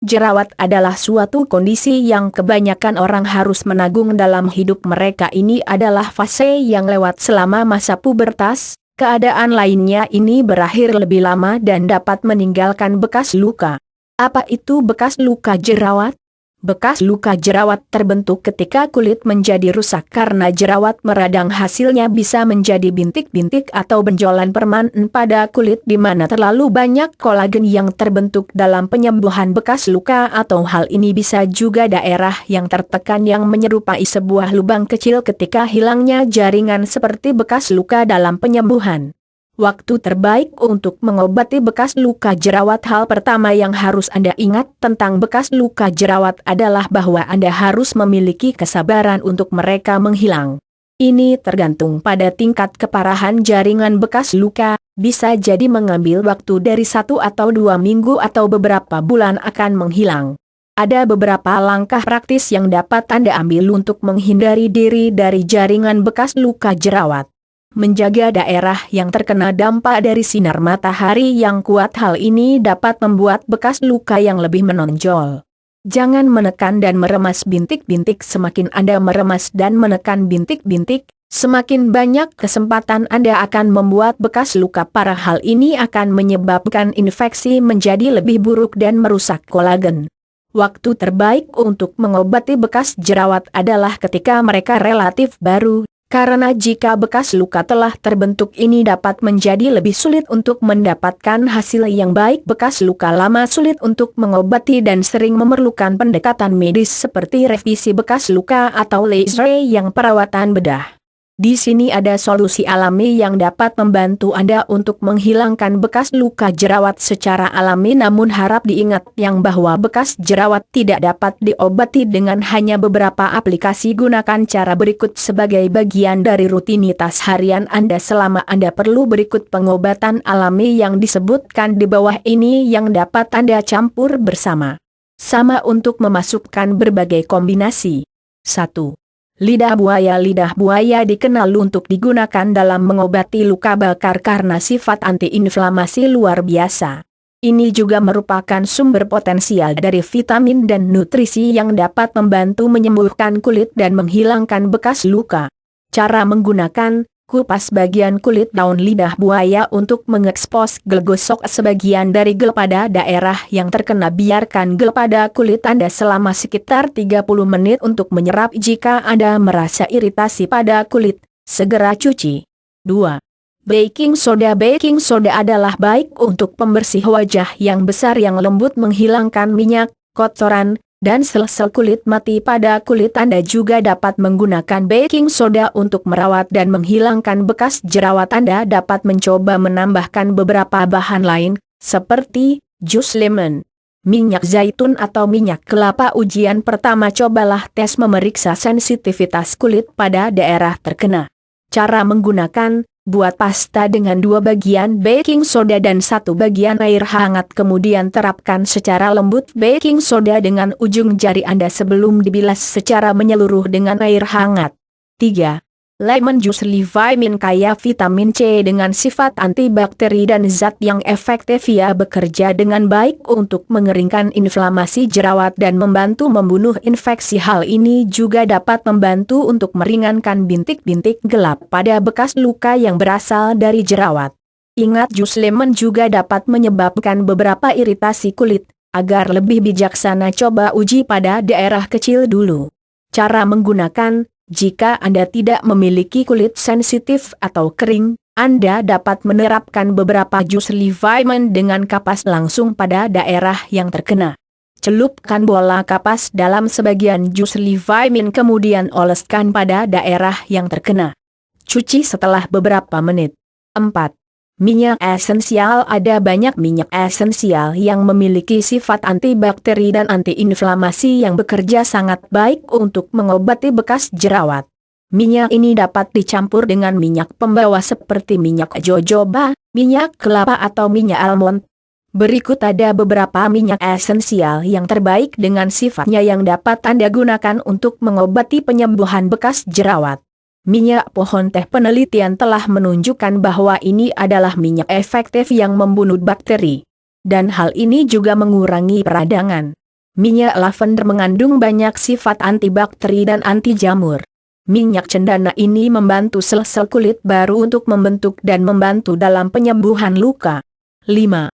Jerawat adalah suatu kondisi yang kebanyakan orang harus menanggung dalam hidup mereka. Ini adalah fase yang lewat selama masa pubertas. Keadaan lainnya ini berakhir lebih lama dan dapat meninggalkan bekas luka. Apa itu bekas luka jerawat? Bekas luka jerawat terbentuk ketika kulit menjadi rusak karena jerawat meradang. Hasilnya bisa menjadi bintik-bintik atau benjolan permanen pada kulit di mana terlalu banyak kolagen yang terbentuk dalam penyembuhan bekas luka, atau hal ini bisa juga daerah yang tertekan yang menyerupai sebuah lubang kecil ketika hilangnya jaringan seperti bekas luka dalam penyembuhan. Waktu terbaik untuk mengobati bekas luka jerawat. Hal pertama yang harus Anda ingat tentang bekas luka jerawat adalah bahwa Anda harus memiliki kesabaran untuk mereka menghilang. Ini tergantung pada tingkat keparahan jaringan bekas luka, bisa jadi mengambil waktu dari 1 atau 2 minggu atau beberapa bulan akan menghilang. Ada beberapa langkah praktis yang dapat Anda ambil untuk menghindari diri dari jaringan bekas luka jerawat. Menjaga daerah yang terkena dampak dari sinar matahari yang kuat. Hal ini dapat membuat bekas luka yang lebih menonjol. Jangan menekan dan meremas bintik-bintik. Semakin Anda meremas dan menekan bintik-bintik, semakin banyak kesempatan Anda akan membuat bekas luka parah. Hal ini akan menyebabkan infeksi menjadi lebih buruk dan merusak kolagen. Waktu terbaik untuk mengobati bekas jerawat adalah ketika mereka relatif baru. Karena jika bekas luka telah terbentuk ini dapat menjadi lebih sulit untuk mendapatkan hasil yang baik. Bekas luka lama sulit untuk mengobati dan sering memerlukan pendekatan medis seperti revisi bekas luka atau laser yang perawatan bedah. Di sini ada solusi alami yang dapat membantu Anda untuk menghilangkan bekas luka jerawat secara alami. Namun harap diingat yang bahwa bekas jerawat tidak dapat diobati dengan hanya beberapa aplikasi. Gunakan cara berikut sebagai bagian dari rutinitas harian Anda selama Anda perlu. Berikut pengobatan alami yang disebutkan di bawah ini yang dapat Anda campur bersama sama untuk memasukkan berbagai kombinasi. 1. Lidah buaya. Lidah buaya dikenal untuk digunakan dalam mengobati luka bakar karena sifat antiinflamasi luar biasa. Ini juga merupakan sumber potensial dari vitamin dan nutrisi yang dapat membantu menyembuhkan kulit dan menghilangkan bekas luka. Cara menggunakan: kupas bagian kulit daun lidah buaya untuk mengekspos gel. Gosok sebagian dari gel pada daerah yang terkena. Biarkan gel pada kulit Anda selama sekitar 30 menit untuk menyerap. Jika Anda merasa iritasi pada kulit, segera cuci. 2. Baking soda. Baking soda adalah baik untuk pembersih wajah yang besar yang lembut, menghilangkan minyak, kotoran, dan sel-sel kulit mati pada kulit. Anda juga dapat menggunakan baking soda untuk merawat dan menghilangkan bekas jerawat. Anda dapat mencoba menambahkan beberapa bahan lain, seperti jus lemon, minyak zaitun atau minyak kelapa. Ujian pertama, cobalah tes memeriksa sensitivitas kulit pada daerah terkena. Cara menggunakan: buat pasta dengan 2 bagian baking soda dan 1 bagian air hangat, kemudian terapkan secara lembut baking soda dengan ujung jari Anda sebelum dibilas secara menyeluruh dengan air hangat. 3. Lemon juice. Vitamin kaya vitamin C dengan sifat antibakteri dan zat yang efektif. Ia bekerja dengan baik untuk mengeringkan inflamasi jerawat dan membantu membunuh infeksi. Hal ini juga dapat membantu untuk meringankan bintik-bintik gelap pada bekas luka yang berasal dari jerawat. Ingat, jus lemon juga dapat menyebabkan beberapa iritasi kulit. Agar lebih bijaksana, coba uji pada daerah kecil dulu. Cara menggunakan: jika Anda tidak memiliki kulit sensitif atau kering, Anda dapat menerapkan beberapa jus vitamin dengan kapas langsung pada daerah yang terkena. Celupkan bola kapas dalam sebagian jus vitamin kemudian oleskan pada daerah yang terkena. Cuci setelah beberapa menit. 4. Minyak esensial. Ada banyak minyak esensial yang memiliki sifat antibakteri dan antiinflamasi yang bekerja sangat baik untuk mengobati bekas jerawat. Minyak ini dapat dicampur dengan minyak pembawa seperti minyak jojoba, minyak kelapa atau minyak almond. Berikut ada beberapa minyak esensial yang terbaik dengan sifatnya yang dapat Anda gunakan untuk mengobati penyembuhan bekas jerawat. Minyak pohon teh. Penelitian telah menunjukkan bahwa ini adalah minyak efektif yang membunuh bakteri. Dan hal ini juga mengurangi peradangan. Minyak lavender mengandung banyak sifat antibakteri dan anti jamur. Minyak cendana ini membantu sel-sel kulit baru untuk membentuk dan membantu dalam penyembuhan luka. 5.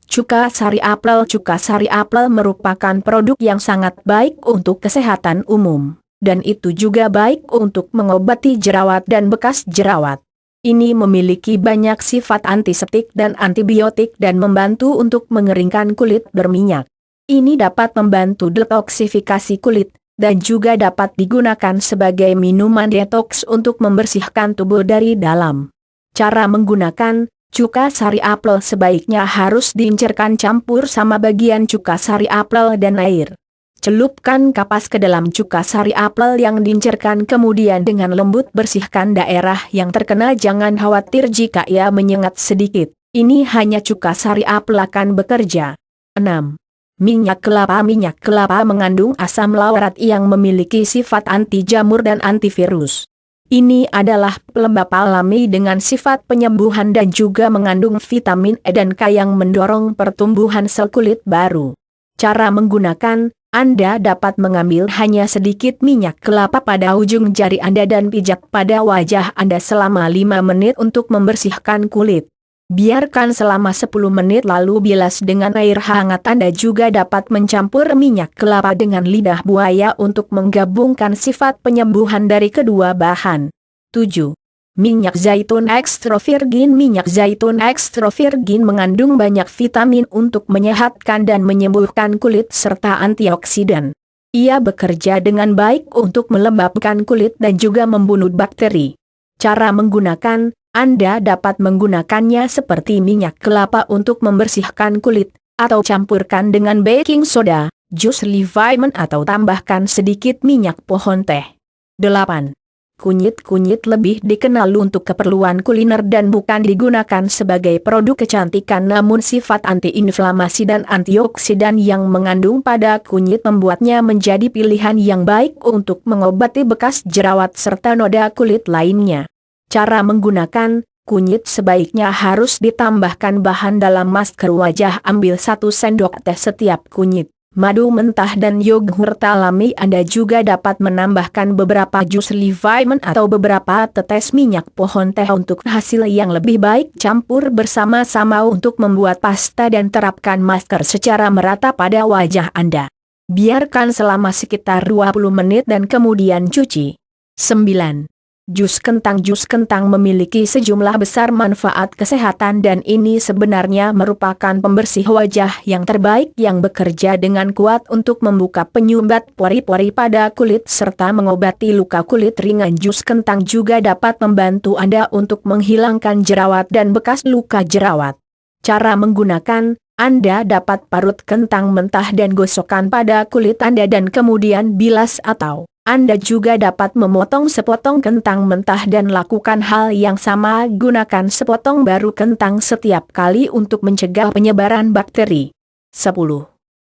Cuka sari apel. Cuka sari apel merupakan produk yang sangat baik untuk kesehatan umum, dan itu juga baik untuk mengobati jerawat dan bekas jerawat. Ini memiliki banyak sifat antiseptik dan antibiotik dan membantu untuk mengeringkan kulit berminyak. Ini dapat membantu detoksifikasi kulit, dan juga dapat digunakan sebagai minuman detoks untuk membersihkan tubuh dari dalam. Cara menggunakan cuka sari apel sebaiknya harus diincerkan campur sama bagian cuka sari apel dan air. Celupkan kapas ke dalam cuka sari apel yang diincerkan, kemudian dengan lembut bersihkan daerah yang terkena. Jangan khawatir jika ia menyengat sedikit, ini hanya cuka sari apel akan bekerja. 6. Minyak kelapa. Minyak kelapa mengandung asam laurat yang memiliki sifat anti jamur dan antivirus. Ini adalah pelembab alami dengan sifat penyembuhan dan juga mengandung vitamin E dan K yang mendorong pertumbuhan sel kulit baru. Cara menggunakan, Anda dapat mengambil hanya sedikit minyak kelapa pada ujung jari Anda dan pijat pada wajah Anda selama 5 menit untuk membersihkan kulit. Biarkan selama 10 menit lalu bilas dengan air hangat. Anda juga dapat mencampur minyak kelapa dengan lidah buaya untuk menggabungkan sifat penyembuhan dari kedua bahan. 7. Minyak zaitun ekstra virgin. Minyak zaitun ekstra virgin mengandung banyak vitamin untuk menyehatkan dan menyembuhkan kulit serta antioksidan. Ia bekerja dengan baik untuk melembabkan kulit dan juga membunuh bakteri. Cara menggunakan, Anda dapat menggunakannya seperti minyak kelapa untuk membersihkan kulit, atau campurkan dengan baking soda, jus lemon atau tambahkan sedikit minyak pohon teh. 8. Kunyit lebih dikenal untuk keperluan kuliner dan bukan digunakan sebagai produk kecantikan, namun sifat antiinflamasi dan antioksidan yang mengandung pada kunyit membuatnya menjadi pilihan yang baik untuk mengobati bekas jerawat serta noda kulit lainnya. Cara menggunakan, kunyit sebaiknya harus ditambahkan bahan dalam masker wajah. Ambil 1 sendok teh setiap kunyit, madu mentah dan yogurt alami. Anda juga dapat menambahkan beberapa jus lemon atau beberapa tetes minyak pohon teh untuk hasil yang lebih baik. Campur bersama-sama untuk membuat pasta dan terapkan masker secara merata pada wajah Anda. Biarkan selama sekitar 20 menit dan kemudian cuci. 9. Jus kentang. Jus kentang memiliki sejumlah besar manfaat kesehatan dan ini sebenarnya merupakan pembersih wajah yang terbaik yang bekerja dengan kuat untuk membuka penyumbat pori-pori pada kulit serta mengobati luka kulit ringan. Jus kentang juga dapat membantu Anda untuk menghilangkan jerawat dan bekas luka jerawat. Cara menggunakan, Anda dapat parut kentang mentah dan gosokkan pada kulit Anda dan kemudian bilas, atau Anda juga dapat memotong sepotong kentang mentah dan lakukan hal yang sama. Gunakan sepotong baru kentang setiap kali untuk mencegah penyebaran bakteri. 10.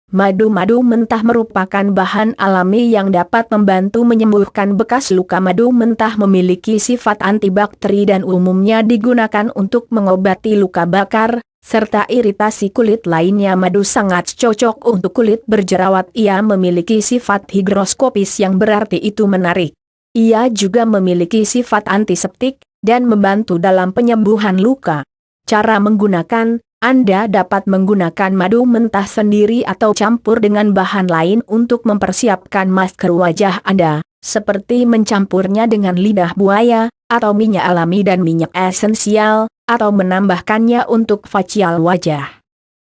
Madu mentah merupakan bahan alami yang dapat membantu menyembuhkan bekas luka. Madu mentah memiliki sifat antibakteri dan umumnya digunakan untuk mengobati luka bakar serta iritasi kulit lainnya. Madu sangat cocok untuk kulit berjerawat. Ia memiliki sifat higroskopis yang berarti itu menarik. Ia juga memiliki sifat antiseptik dan membantu dalam penyembuhan luka. Cara menggunakan, Anda dapat menggunakan madu mentah sendiri atau campur dengan bahan lain untuk mempersiapkan masker wajah Anda, seperti mencampurnya dengan lidah buaya, atau minyak alami dan minyak esensial, atau menambahkannya untuk facial wajah.